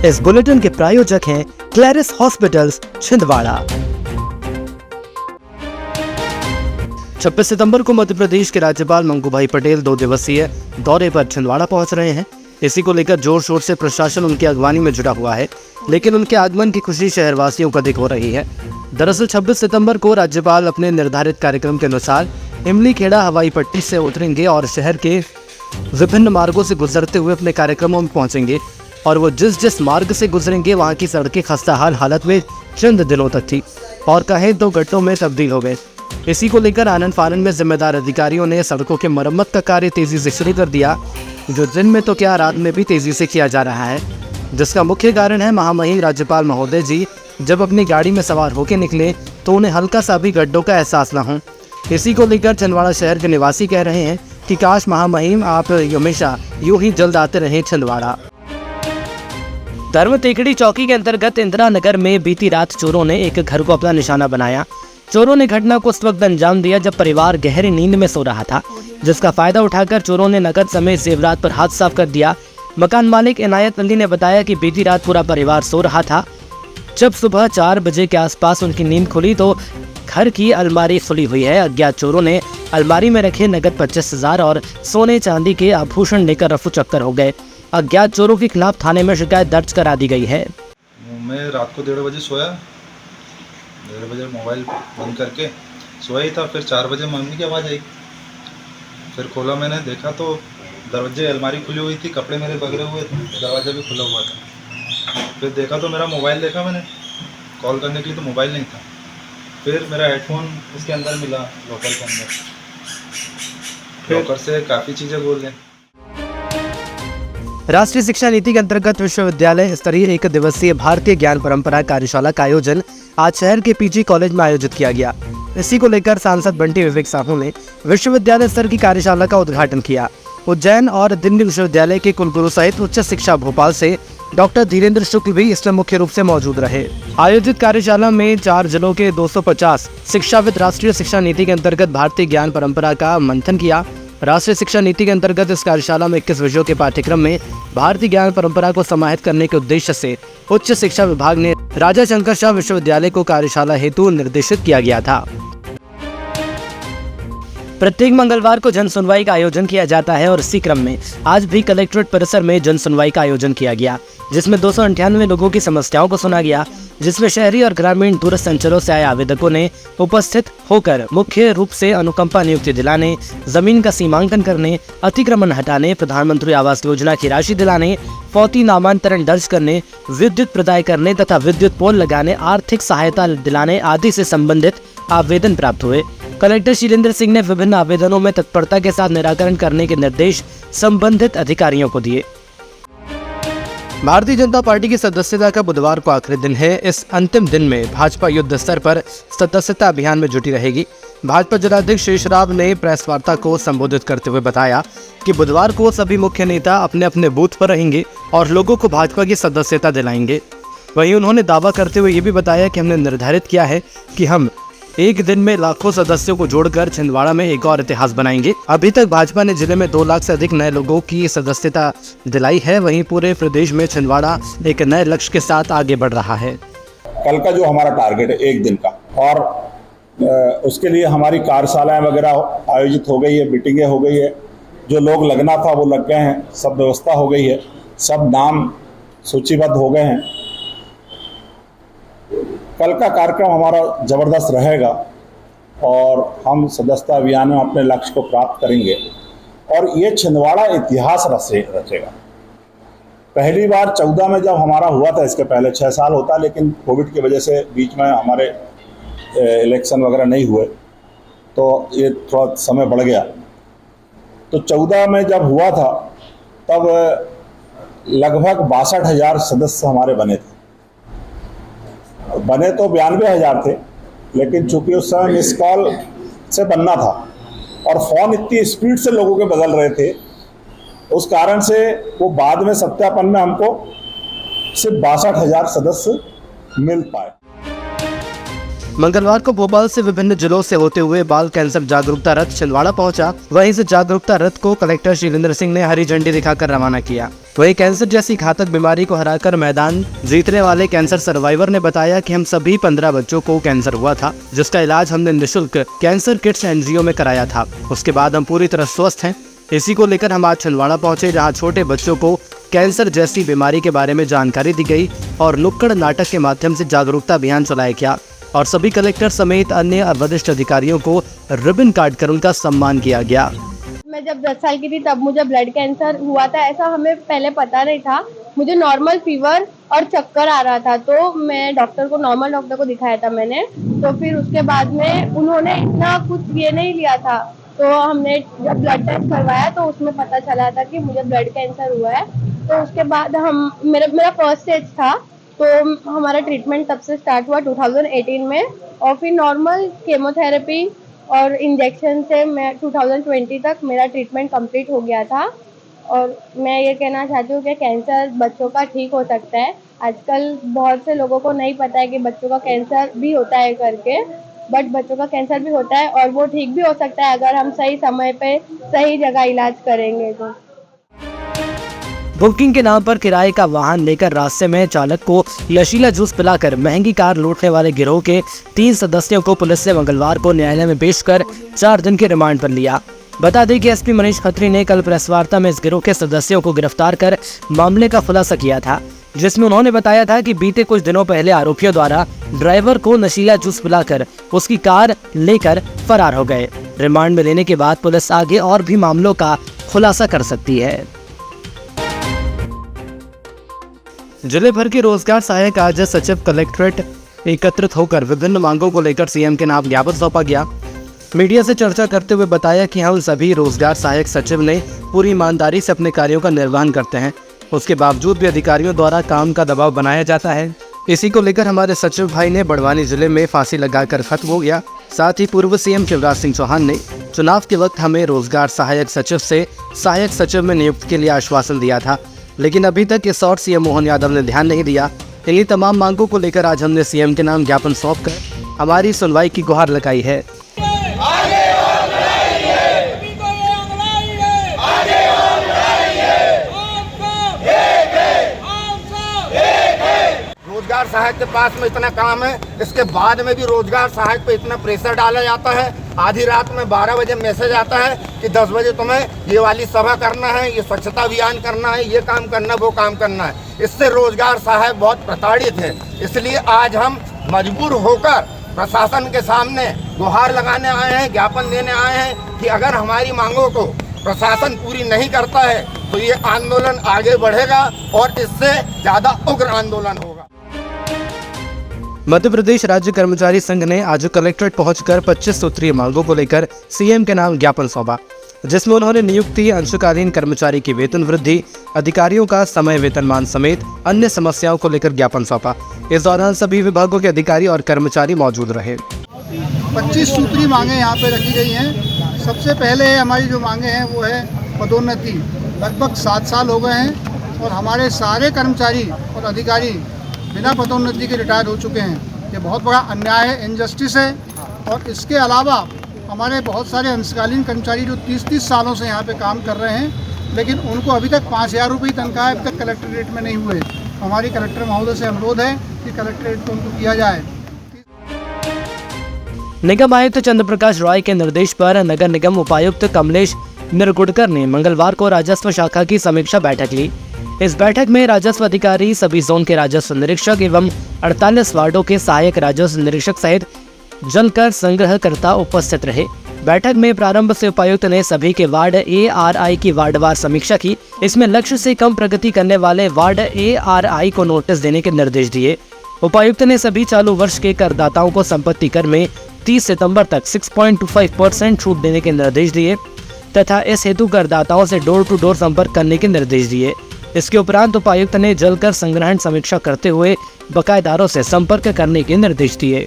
इस बुलेटिन के प्रायोजक हैं क्लैरिस हॉस्पिटल्स छिंदवाड़ा। 26 सितंबर को मध्य प्रदेश के राज्यपाल मंगूभाई पटेल 2 दिवसीय दौरे पर छिंदवाड़ा पहुंच रहे हैं। इसी को लेकर जोर शोर से प्रशासन उनकी अगवानी में जुटा हुआ है, लेकिन उनके आगमन की खुशी शहरवासियों को अधिक हो रही है। दरअसल 26 सितंबर को राज्यपाल अपने निर्धारित कार्यक्रम के अनुसार इमली खेड़ा हवाई पट्टी से उतरेंगे और शहर के विभिन्न मार्गों से गुजरते हुए अपने कार्यक्रमों में पहुंचेंगे। और वो जिस मार्ग से गुजरेंगे वहां की सड़कें खस्ताहाल हालत में चंद दिनों तक थी और कहें तो गड्ढों में तब्दील हो गए। इसी को लेकर आनन फानन में जिम्मेदार अधिकारियों ने सड़कों के मरम्मत का कार्य तेजी से शुरू कर दिया, जो दिन में तो क्या रात में भी तेजी से किया जा रहा है, जिसका मुख्य कारण है महामहिम राज्यपाल महोदय जी जब अपनी गाड़ी में सवार होकर निकले तो उन्हें हल्का सा भी गड्ढों का एहसास न हो। इसी को लेकर छिंदवाड़ा शहर के निवासी कह रहे हैं कि काश महामहिम आप हमेशा यूं ही जल्द आते रहे छिंदवाड़ा। धर्म टेकड़ी चौकी के अंतर्गत इंदिरा नगर में बीती रात चोरों ने एक घर को अपना निशाना बनाया। चोरों ने घटना को उस वक्त अंजाम दिया जब परिवार गहरी नींद में सो रहा था, जिसका फायदा उठाकर चोरों ने नकद समेत जेवरात पर हाथ साफ कर दिया। मकान मालिक इनायत अली ने बताया कि बीती रात पूरा परिवार सो रहा था। जब सुबह 4 बजे के आसपास उनकी नींद खुली तो घर की अलमारी खुली हुई है। अज्ञात चोरों ने अलमारी में रखे नकद 25,000 और सोने चांदी के आभूषण लेकर रफू चक्कर हो गए। अज्ञात चोरों के खिलाफ थाने में शिकायत दर्ज करा दी गई है। मैं रात को 1:30 बजे सोया, 1:30 बजे मोबाइल बंद करके सोया ही था। फिर 4 बजे मम्मी की आवाज़ आई, फिर खोला, मैंने देखा तो दरवाजे अलमारी खुली हुई थी, कपड़े मेरे बगरे हुए थे, दरवाज़ा भी खुला हुआ था। फिर देखा तो मेरा मोबाइल देखा मैंने कॉल करने के लिए, तो मोबाइल नहीं था। फिर मेरा हेडफोन उसके अंदर मिला, लॉकर के अंदर, लॉकर से काफ़ी चीज़ें बोल रहे। राष्ट्रीय शिक्षा नीति के अंतर्गत विश्वविद्यालय स्तरीय 1 दिवसीय भारतीय ज्ञान परंपरा कार्यशाला का आयोजन आज शहर के पीजी कॉलेज में आयोजित किया गया। इसी को लेकर सांसद बंटी विवेक साहू ने विश्वविद्यालय स्तर की कार्यशाला का उद्घाटन किया। उज्जैन और दिल्ली विश्वविद्यालय के कुलगुरु सहित उच्च शिक्षा भोपाल से डॉक्टर धीरेन्द्र शुक्ल भी इसमें मुख्य रूप से मौजूद रहे। आयोजित कार्यशाला में 4 जिलों के 250 शिक्षाविद राष्ट्रीय शिक्षा नीति के अंतर्गत भारतीय ज्ञान परंपरा का मंथन किया। राष्ट्रीय शिक्षा नीति के अंतर्गत इस कार्यशाला में 21 विषयों के पाठ्यक्रम में भारतीय ज्ञान परंपरा को समाहित करने के उद्देश्य से उच्च शिक्षा विभाग ने राजा शंकर शाह विश्वविद्यालय को कार्यशाला हेतु निर्देशित किया गया था। प्रत्येक मंगलवार को जन सुनवाई का आयोजन किया जाता है और इसी क्रम में आज भी कलेक्ट्रेट परिसर में जन सुनवाई का आयोजन किया गया, जिसमें 298 लोगों की समस्याओं को सुना गया, जिसमें शहरी और ग्रामीण दूरस्थ अंचलों से आए आवेदकों ने उपस्थित होकर मुख्य रूप से अनुकंपा नियुक्ति दिलाने, जमीन का सीमांकन करने, अतिक्रमण हटाने, प्रधानमंत्री आवास योजना की राशि दिलाने, फौती नामांतरण दर्ज करने, विद्युत प्रदाय करने तथा विद्युत पोल लगाने, आर्थिक सहायता दिलाने आदि से संबंधित आवेदन प्राप्त हुए। कलेक्टर शीलेंद्र सिंह ने विभिन्न आवेदनों में तत्परता के साथ निराकरण करने के निर्देश संबंधित अधिकारियों को दिए। भारतीय जनता पार्टी की सदस्यता का बुधवार को आखिरी दिन है। इस अंतिम दिन में भाजपा युद्ध स्तर पर सदस्यता अभियान में जुटी रहेगी। भाजपा जिलाध्यक्ष शेष राव ने प्रेस वार्ता को संबोधित करते हुए बताया कि बुधवार को सभी मुख्य नेता अपने अपने बूथ पर रहेंगे और लोगों को भाजपा की सदस्यता दिलाएंगे। वहीं उन्होंने दावा करते हुए ये भी बताया कि हमने निर्धारित किया है कि हम एक दिन में लाखों सदस्यों को जोड़कर छिंदवाड़ा में एक और इतिहास बनाएंगे। अभी तक भाजपा ने जिले में 2 लाख से अधिक नए लोगों की सदस्यता दिलाई है। वहीं पूरे प्रदेश में छिंदवाड़ा एक नए लक्ष्य के साथ आगे बढ़ रहा है। कल का जो हमारा टारगेट है 1 दिन का, और उसके लिए हमारी कार्यशालाएं वगैरह आयोजित हो गई है, मीटिंगें हो गई है, जो लोग लगना था वो लग गए हैं, सब व्यवस्था हो गई है, सब नाम सूचीबद्ध हो गए हैं। कल का कार्यक्रम हमारा ज़बरदस्त रहेगा और हम सदस्यता अभियान में अपने लक्ष्य को प्राप्त करेंगे और ये छिंदवाड़ा इतिहास रचेगा। पहली बार 14 में जब हमारा हुआ था, इसके पहले 6 साल होता, लेकिन कोविड की वजह से बीच में हमारे इलेक्शन वगैरह नहीं हुए तो ये थोड़ा समय बढ़ गया। तो 14 में जब हुआ था तब लगभग 62,000 सदस्य हमारे बने थे। बने तो 92,000 थे, लेकिन चूंकि उस समय मिस कॉल से बनना था और फ़ोन इतनी स्पीड से लोगों के बदल रहे थे, उस कारण से वो बाद में सत्यापन में हमको सिर्फ 62,000 सदस्य मिल पाए। मंगलवार को भोपाल से विभिन्न जिलों से होते हुए बाल कैंसर जागरूकता रथ छिंदवाड़ा पहुंचा। वहीं से जागरूकता रथ को कलेक्टर शीलेंद्र सिंह ने हरी झंडी दिखाकर रवाना किया। वही कैंसर जैसी घातक बीमारी को हराकर मैदान जीतने वाले कैंसर सर्वाइवर ने बताया कि हम सभी 15 बच्चों को कैंसर हुआ था, जिसका इलाज हमने निःशुल्क कैंसर किड्स एनजीओ में कराया था। उसके बाद हम पूरी तरह स्वस्थ हैं। इसी को लेकर हम आज छिंदवाड़ा पहुंचे, जहां छोटे बच्चों को कैंसर जैसी बीमारी के बारे में जानकारी दी गई और नुक्कड़ नाटक के माध्यम से जागरूकता अभियान चलाया गया और सभी कलेक्टर समेत अन्य वरिष्ठ अधिकारियों को रिबन काट कर उनका सम्मान किया गया। मैं जब 10 साल की थी तब मुझे ब्लड कैंसर हुआ था। ऐसा हमें पहले पता नहीं था। मुझे नॉर्मल फीवर और चक्कर आ रहा था, तो मैं नॉर्मल डॉक्टर को दिखाया था मैंने। तो फिर उसके बाद में उन्होंने इतना कुछ ये नहीं लिया था, तो हमने जब ब्लड टेस्ट करवाया तो उसमें पता चला था कि मुझे ब्लड कैंसर हुआ है। तो उसके बाद मेरा फर्स्ट स्टेज था, तो हमारा ट्रीटमेंट तब से स्टार्ट हुआ 2018 में, और फिर नॉर्मल केमोथेरेपी और इंजेक्शन से मैं 2020 तक मेरा ट्रीटमेंट कंप्लीट हो गया था। और मैं ये कहना चाहती हूँ कि कैंसर बच्चों का ठीक हो सकता है। आजकल बहुत से लोगों को नहीं पता है कि बच्चों का कैंसर भी होता है करके, बट बच्चों का कैंसर भी होता है और वो ठीक भी हो सकता है अगर हम सही समय पे सही जगह इलाज करेंगे तो। बुकिंग के नाम पर किराए का वाहन लेकर रास्ते में चालक को नशीला जूस पिलाकर महंगी कार लूटने वाले गिरोह के 3 सदस्यों को पुलिस ने मंगलवार को न्यायालय में पेश कर 4 दिन के रिमांड पर लिया। बता दें कि एसपी मनीष खत्री ने कल प्रेस वार्ता में इस गिरोह के सदस्यों को गिरफ्तार कर मामले का खुलासा किया था, जिसमें उन्होंने बताया था कि बीते कुछ दिनों पहले आरोपियों द्वारा ड्राइवर को नशीला जूस पिलाकर उसकी कार लेकर फरार हो गए। रिमांड में लेने के बाद पुलिस आगे और भी मामलों का खुलासा कर सकती है। जिले भर के रोजगार सहायक आज सचिव कलेक्ट्रेट एकत्रित होकर विभिन्न मांगों को लेकर सीएम के नाम ज्ञापन सौंपा गया। मीडिया से चर्चा करते हुए बताया कि हम सभी रोजगार सहायक सचिव ने पूरी ईमानदारी से अपने कार्यों का निर्वहन करते हैं, उसके बावजूद भी अधिकारियों द्वारा काम का दबाव बनाया जाता है। इसी को लेकर हमारे सचिव भाई ने बड़वानी जिले में फांसी लगाकर खत्म हो गया। साथ ही पूर्व सीएम शिवराज सिंह चौहान ने चुनाव के वक्त हमें रोजगार सहायक सचिव से सहायक सचिव में नियुक्त के लिए आश्वासन दिया था, लेकिन अभी तक इस और सीएम मोहन यादव ने ध्यान नहीं दिया। इन्हीं तमाम मांगों को लेकर आज हमने सीएम के नाम ज्ञापन सौंपकर हमारी सुनवाई की गुहार लगाई है। रोजगार सहायक के पास में इतना काम है, इसके बाद में भी रोजगार सहायक पे इतना प्रेशर डाला जाता है। आधी रात में 12 बजे मैसेज आता है कि 10 बजे तुम्हें ये वाली सभा करना है, ये स्वच्छता अभियान करना है, ये काम करना, वो काम करना है। इससे रोजगार सहायक बहुत प्रताड़ित है। इसलिए आज हम मजबूर होकर प्रशासन के सामने गुहार लगाने आए हैं, ज्ञापन देने आए हैं कि अगर हमारी मांगों को प्रशासन पूरी नहीं करता है तो ये आंदोलन आगे बढ़ेगा और इससे ज़्यादा उग्र आंदोलन होगा। मध्य प्रदेश राज्य कर्मचारी संघ ने आज कलेक्ट्रेट पहुंचकर 25 सूत्रीय मांगों को लेकर सीएम के नाम ज्ञापन सौंपा, जिसमें उन्होंने नियुक्ति, अंशकालीन कर्मचारी की वेतन वृद्धि, अधिकारियों का समय वेतनमान समेत अन्य समस्याओं को लेकर ज्ञापन सौंपा। इस दौरान सभी विभागों के अधिकारी और कर्मचारी मौजूद रहे। 25 सूत्री मांगे यहाँ पे रखी गई हैं। सबसे पहले हमारी जो मांगे हैं वो है पदोन्नति। लगभग 7 साल हो गए हैं और हमारे सारे कर्मचारी और अधिकारी बिना पदोन्नति के रिटायर हो चुके हैं। ये बहुत बड़ा अन्याय है, इनजस्टिस है। और इसके अलावा हमारे बहुत सारे अंशकालीन कर्मचारी जो 30-30 सालों से यहाँ पे काम कर रहे हैं, लेकिन उनको अभी तक 5,000 रुपये तनख्वाह अभी तक कलेक्ट्रेट में नहीं हुए। हमारी कलेक्टर महोदय से अनुरोध है कि कलेक्ट्रेट को उनको किया जाए। निगम आयुक्त चंद्र प्रकाश रॉय के निर्देश पर नगर निगम उपायुक्त कमलेश निरगुडकर ने मंगलवार को राजस्व शाखा की समीक्षा बैठक ली। इस बैठक में राजस्व अधिकारी, सभी जोन के राजस्व निरीक्षक एवं 48 वार्डों के सहायक राजस्व निरीक्षक सहित जलकर संग्रहकर्ता उपस्थित रहे। बैठक में प्रारंभ से उपायुक्त ने सभी के वार्ड ARI की वार्डवार समीक्षा की। इसमें लक्ष्य से कम प्रगति करने वाले वार्ड ARI को नोटिस देने के निर्देश दिए। उपायुक्त ने सभी चालू वर्ष के करदाताओं को संपत्ति कर में 30 सितंबर तक 6.25% छूट देने के निर्देश दिए तथा इस हेतु करदाताओं से डोर टू डोर संपर्क करने के निर्देश दिए। इसके उपरांत उपायुक्त ने जलकर संग्रहण समीक्षा करते हुए बकायेदारों से संपर्क करने के निर्देश दिए।